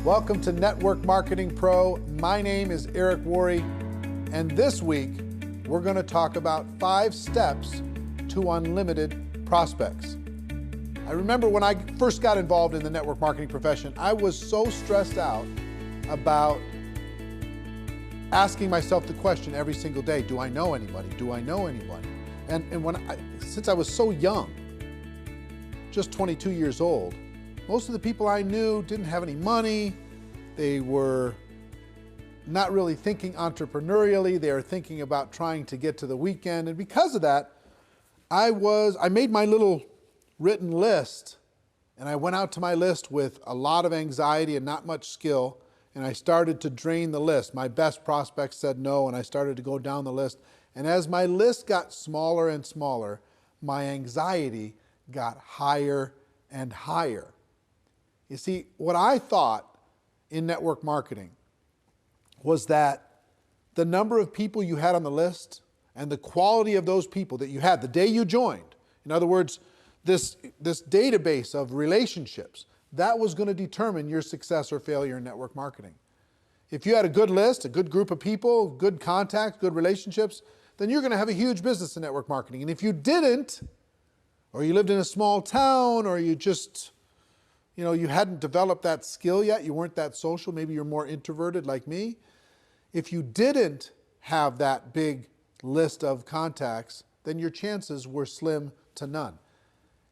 Welcome to Network Marketing Pro. My name is Eric WORRE, and this week we're going to talk about 5 steps to unlimited prospects. I remember when I first got involved in the network marketing profession, I was so stressed out about asking myself the question every single day, do I know anybody? Do I know anybody? And since I was so young, just 22 years old, most of the people I knew didn't have any money. They were not really thinking entrepreneurially. They were thinking about trying to get to the weekend. And because of that, I made my little written list, and I went out to my list with a lot of anxiety and not much skill, and I started to drain the list. My best prospects said no, and I started to go down the list. And as my list got smaller and smaller, my anxiety got higher and higher. You see, what I thought in network marketing was that the number of people you had on the list and the quality of those people that you had the day you joined, in other words, this database of relationships, that was going to determine your success or failure in network marketing. If you had a good list, a good group of people, good contacts, good relationships, then you're going to have a huge business in network marketing. And if you didn't, or you lived in a small town, or you just, you hadn't developed that skill yet, you weren't that social, maybe you're more introverted like me. If you didn't have that big list of contacts, then your chances were slim to none.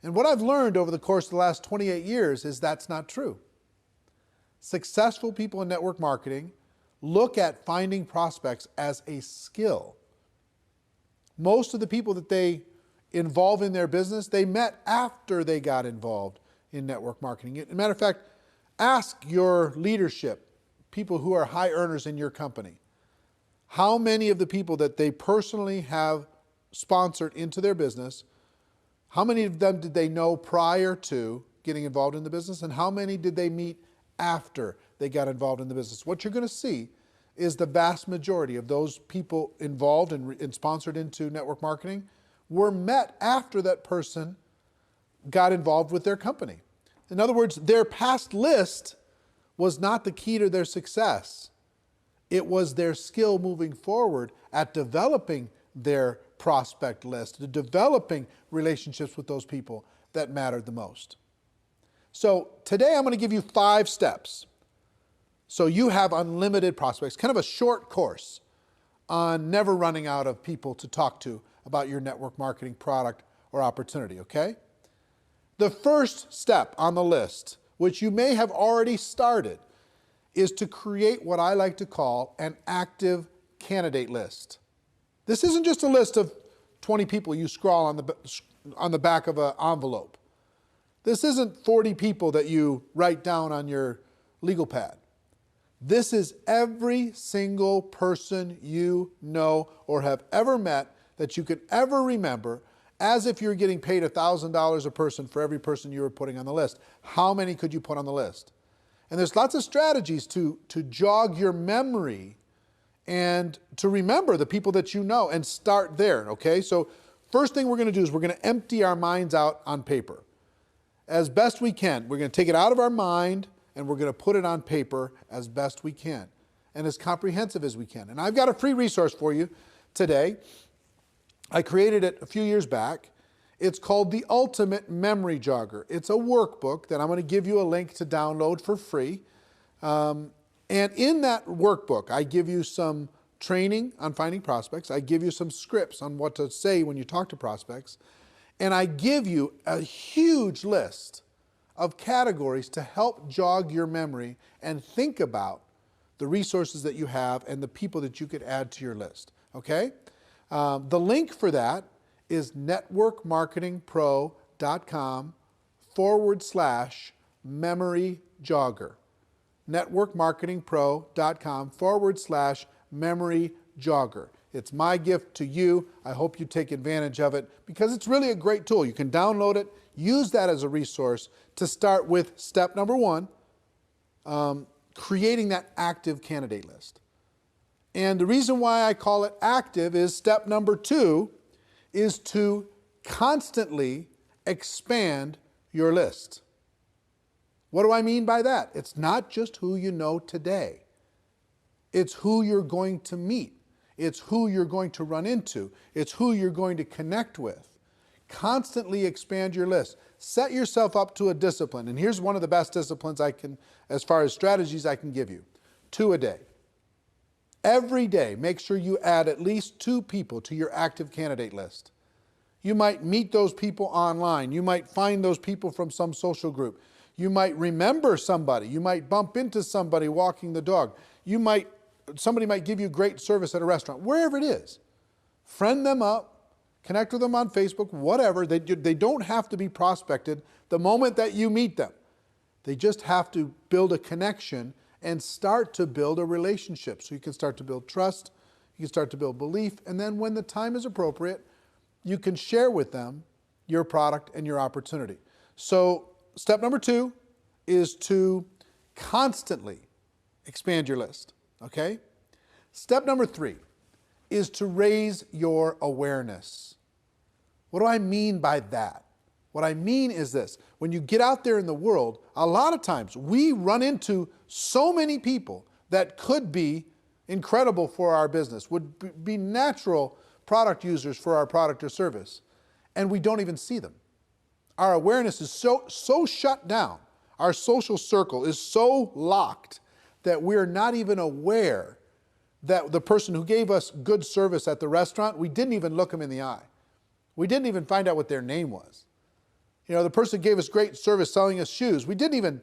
And what I've learned over the course of the last 28 years is that's not true. Successful people in network marketing look at finding prospects as a skill. Most of the people that they involve in their business, they met after they got involved in network marketing. As a matter of fact, ask your leadership, people who are high earners in your company, how many of the people that they personally have sponsored into their business, how many of them did they know prior to getting involved in the business, and how many did they meet after they got involved in the business? What you're going to see is the vast majority of those people involved and sponsored into network marketing were met after that person got involved with their company. In other words, their past list was not the key to their success. It was their skill moving forward at developing their prospect list, to developing relationships with those people that mattered the most. So today I'm going to give you 5 steps so you have unlimited prospects, kind of a short course on never running out of people to talk to about your network marketing product or opportunity, okay? The first step on the list, which you may have already started, is to create what I like to call an active candidate list. This isn't just a list of 20 people you scrawl on the back of an envelope. This isn't 40 people that you write down on your legal pad. This is every single person you know or have ever met that you could ever remember, as if you're getting paid $1,000 a person for every person you were putting on the list. How many could you put on the list? And there's lots of strategies to jog your memory and to remember the people that you know and start there, okay? So first thing we're going to do is we're going to empty our minds out on paper. As best we can. We're going to take it out of our mind and we're going to put it on paper as best we can and as comprehensive as we can. And I've got a free resource for you today. I created it a few years back. It's called the Ultimate Memory Jogger. It's a workbook that I'm going to give you a link to download for free. And in that workbook, I give you some training on finding prospects. I give you some scripts on what to say when you talk to prospects. And I give you a huge list of categories to help jog your memory and think about the resources that you have and the people that you could add to your list, okay? The link for that is networkmarketingpro.com/memory jogger. networkmarketingpro.com/memory jogger. It's my gift to you. I hope you take advantage of it because it's really a great tool. You can download it, use that as a resource to start with step number 1, creating that active candidate list. And the reason why I call it active is step number 2 is to constantly expand your list. What do I mean by that? It's not just who you know today. It's who you're going to meet. It's who you're going to run into. It's who you're going to connect with. Constantly expand your list. Set yourself up to a discipline. And here's one of the best disciplines I can, as far as strategies I can give you. 2 a day. Every day, make sure you add at least 2 people to your active candidate list. You might meet those people online. You might find those people from some social group. You might remember somebody. You might bump into somebody walking the dog. Somebody might give you great service at a restaurant, wherever it is. Friend them up, connect with them on Facebook, whatever. They don't have to be prospected the moment that you meet them. They just have to build a connection and start to build a relationship. So you can start to build trust, you can start to build belief, and then when the time is appropriate, you can share with them your product and your opportunity. So step number 2 is to constantly expand your list, okay? Step number 3 is to raise your awareness. What do I mean by that? What I mean is this: when you get out there in the world, a lot of times we run into so many people that could be incredible for our business, would be natural product users for our product or service, and we don't even see them. Our awareness is so shut down. Our social circle is so locked that we're not even aware that the person who gave us good service at the restaurant, we didn't even look them in the eye. We didn't even find out what their name was. You know, the person who gave us great service selling us shoes, we didn't even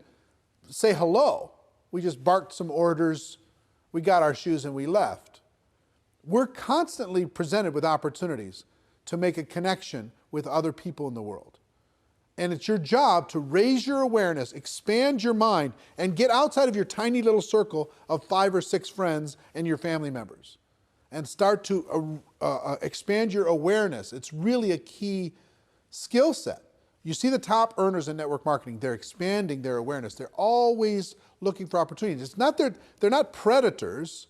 say hello. We just barked some orders, we got our shoes and we left. We're constantly presented with opportunities to make a connection with other people in the world. And it's your job to raise your awareness, expand your mind, and get outside of your tiny little circle of 5 or 6 friends and your family members. And start to expand your awareness. It's really a key skill set. You see the top earners in network marketing, they're expanding their awareness. They're always looking for opportunities. It's not they're not predators.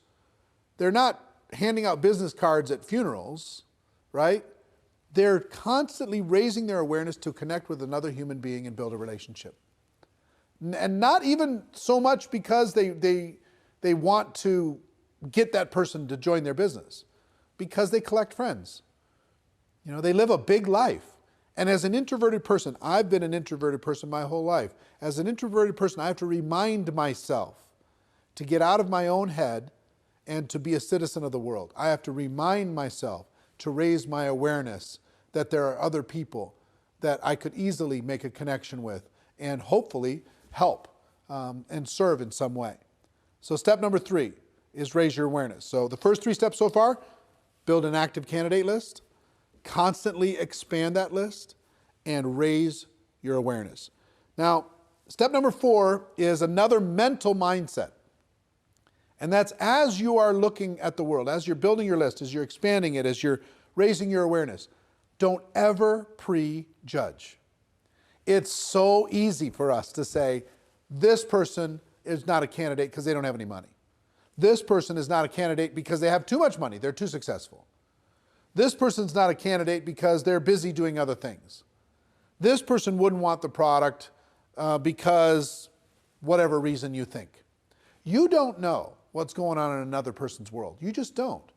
They're not handing out business cards at funerals, right? They're constantly raising their awareness to connect with another human being and build a relationship. And not even so much because they want to get that person to join their business, because they collect friends. You know, they live a big life. And as an introverted person, I've been an introverted person my whole life. As an introverted person, I have to remind myself to get out of my own head and to be a citizen of the world. I have to remind myself to raise my awareness that there are other people that I could easily make a connection with and hopefully help and serve in some way. So step number 3 is raise your awareness. So the first 3 steps so far: build an active candidate list, constantly expand that list, and raise your awareness. Now, step number 4 is another mental mindset. And that's as you are looking at the world, as you're building your list, as you're expanding it, as you're raising your awareness, don't ever prejudge. It's so easy for us to say, this person is not a candidate because they don't have any money. This person is not a candidate because they have too much money, they're too successful. This person's not a candidate because they're busy doing other things. This person wouldn't want the product because whatever reason you think. You don't know what's going on in another person's world. You just don't.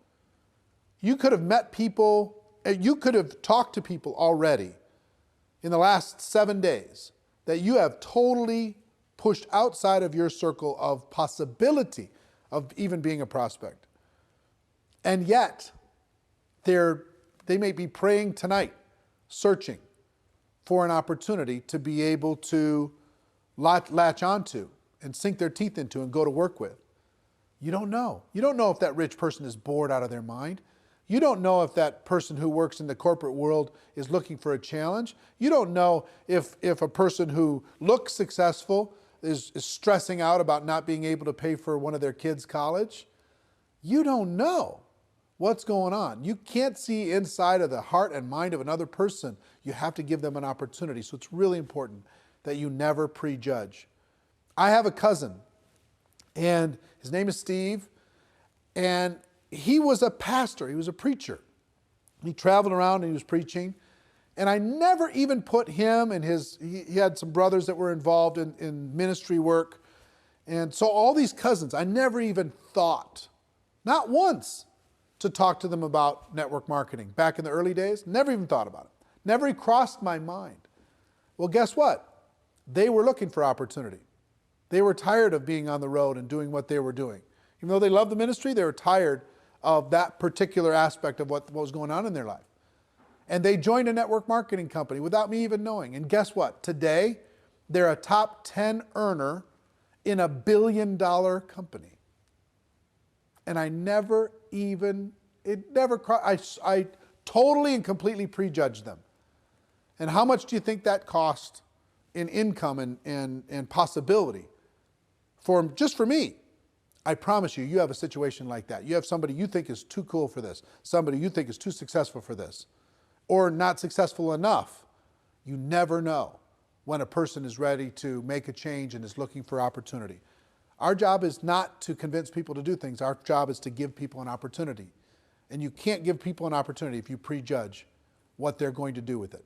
You could have met people, you could have talked to people already in the last 7 days that you have totally pushed outside of your circle of possibility of even being a prospect. And yet, they may be praying tonight, searching for an opportunity to be able to latch onto and sink their teeth into and go to work with. You don't know. You don't know if that rich person is bored out of their mind. You don't know if that person who works in the corporate world is looking for a challenge. You don't know if a person who looks successful is stressing out about not being able to pay for one of their kids' college. You don't know what's going on. You can't see inside of the heart and mind of another person. You have to give them an opportunity. So it's really important that you never prejudge. I have a cousin, and his name is Steve, and he was a pastor. He was a preacher. He traveled around and he was preaching, And I never even put him and he had some brothers that were involved in ministry work. And so all these cousins, I never even thought, not once, to talk to them about network marketing. Back in the early days, never even thought about it. Never even crossed my mind. Well, guess what? They were looking for opportunity. They were tired of being on the road and doing what they were doing. Even though they loved the ministry, they were tired of that particular aspect of what was going on in their life. And they joined a network marketing company without me even knowing. And guess what? Today, they're a top 10 earner in a $1 billion company. And I never even, I totally and completely prejudged them. And how much do you think that cost in income and possibility just for me? I promise you, you have a situation like that. You have somebody you think is too cool for this, somebody you think is too successful for this, or not successful enough. You never know when a person is ready to make a change and is looking for opportunity. Our job is not to convince people to do things. Our job is to give people an opportunity. And you can't give people an opportunity if you prejudge what they're going to do with it.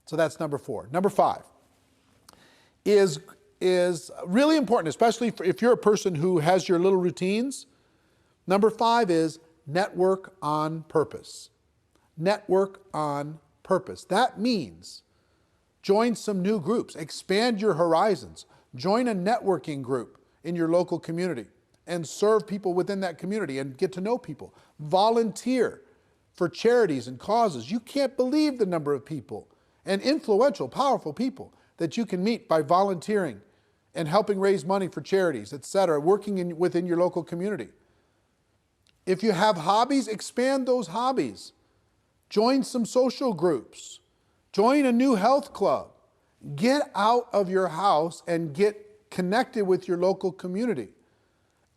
So that's number 4. Number 5 is really important, especially if you're a person who has your little routines. Number 5 is network on purpose. Network on purpose. That means join some new groups, expand your horizons, join a networking group in your local community and serve people within that community and get to know people. Volunteer for charities and causes. You can't believe the number of people and influential, powerful people that you can meet by volunteering and helping raise money for charities, etc., working within your local community. If you have hobbies, expand those hobbies. Join some social groups. Join a new health club. Get out of your house and get connected with your local community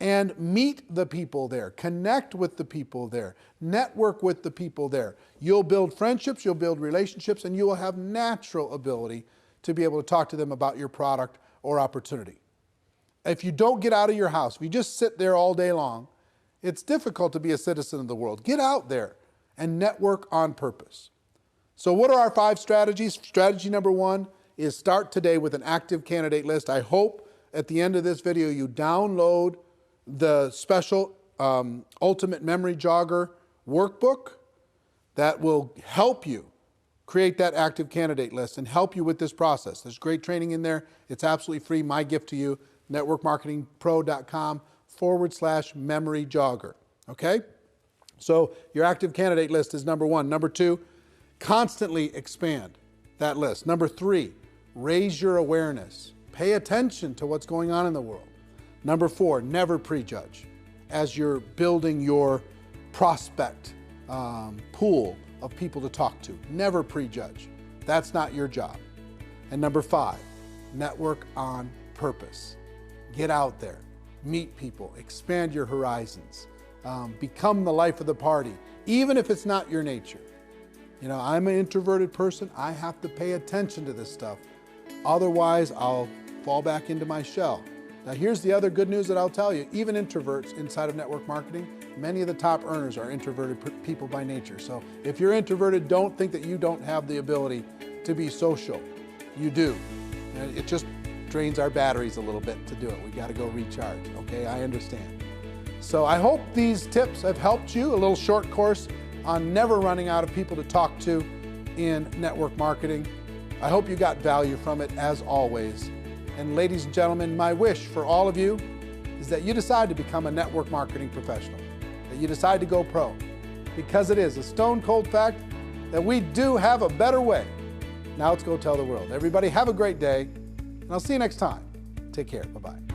and meet the people there, connect with the people there, network with the people there. You'll build friendships, you'll build relationships, and you will have natural ability to be able to talk to them about your product or opportunity. If you don't get out of your house, if you just sit there all day long, it's difficult to be a citizen of the world. Get out there and network on purpose. So what are our 5 strategies? Strategy number 1 is start today with an active candidate list. I hope at the end of this video you download the special Ultimate Memory Jogger workbook that will help you create that active candidate list and help you with this process. There's great training in there. It's absolutely free. My gift to you, networkmarketingpro.com/memory jogger. Okay? So your active candidate list is number 1. Number 2, constantly expand that list. Number 3, raise your awareness. Pay attention to what's going on in the world. Number 4, never prejudge as you're building your prospect pool of people to talk to. Never prejudge. That's not your job. And number 5, network on purpose. Get out there, meet people, expand your horizons, become the life of the party, even if it's not your nature. You know, I'm an introverted person. I have to pay attention to this stuff. Otherwise, I'll fall back into my shell. Now, here's the other good news that I'll tell you. Even introverts inside of network marketing, many of the top earners are introverted people by nature. So if you're introverted, don't think that you don't have the ability to be social. You do. And it just drains our batteries a little bit to do it. We got to go recharge, okay? I understand. So I hope these tips have helped you. A little short course on never running out of people to talk to in network marketing. I hope you got value from it, as always. And ladies and gentlemen, my wish for all of you is that you decide to become a network marketing professional, that you decide to go pro, because it is a stone cold fact that we do have a better way. Now let's go tell the world. Everybody have a great day, and I'll see you next time. Take care. Bye-bye.